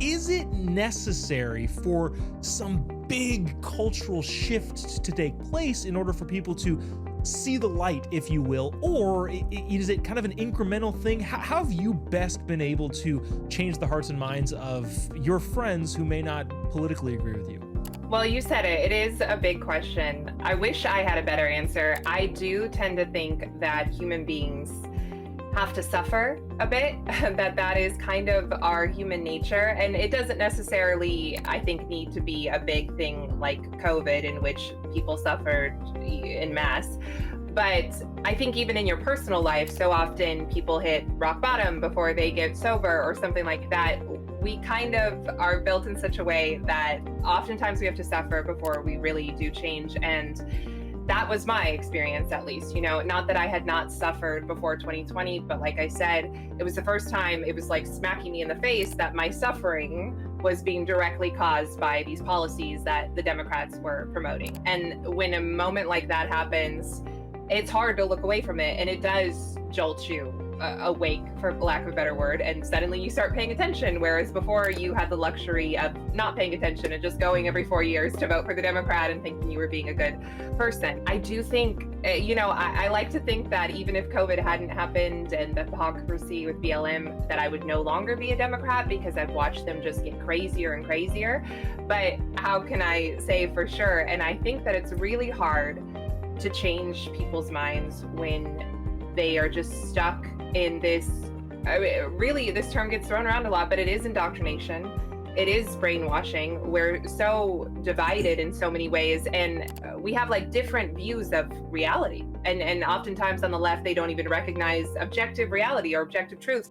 Is it necessary for some big cultural shift to take place in order for people to see the light, if you will? Or is it kind of an incremental thing? How have you best been able to change the hearts and minds of your friends who may not politically agree with you? Well, you said it. It is a big question. I wish I had a better answer. I do tend to think that human beings have to suffer a bit, that is kind of our human nature. And it doesn't necessarily, I think, need to be a big thing like COVID, in which people suffered in mass. But I think even in your personal life, so often people hit rock bottom before they get sober or something like that. We kind of are built in such a way that oftentimes we have to suffer before we really do change. And that was my experience, at least. Not that I had not suffered before 2020, but like I said, it was the first time it was like smacking me in the face that my suffering was being directly caused by these policies that the Democrats were promoting. And when a moment like that happens, it's hard to look away from it, and it does jolt you awake, for lack of a better word, and suddenly you start paying attention, whereas before you had the luxury of not paying attention and just going every 4 years to vote for the Democrat and thinking you were being a good person. I do think, I like to think that even if COVID hadn't happened and the hypocrisy with BLM, that I would no longer be a Democrat, because I've watched them just get crazier and crazier. But how can I say for sure? And I think that it's really hard to change people's minds when they are just stuck in this. Really, this term gets thrown around a lot, but it is indoctrination. It is brainwashing. We're so divided in so many ways, and we have like different views of reality. And oftentimes on the left, they don't even recognize objective reality or objective truth.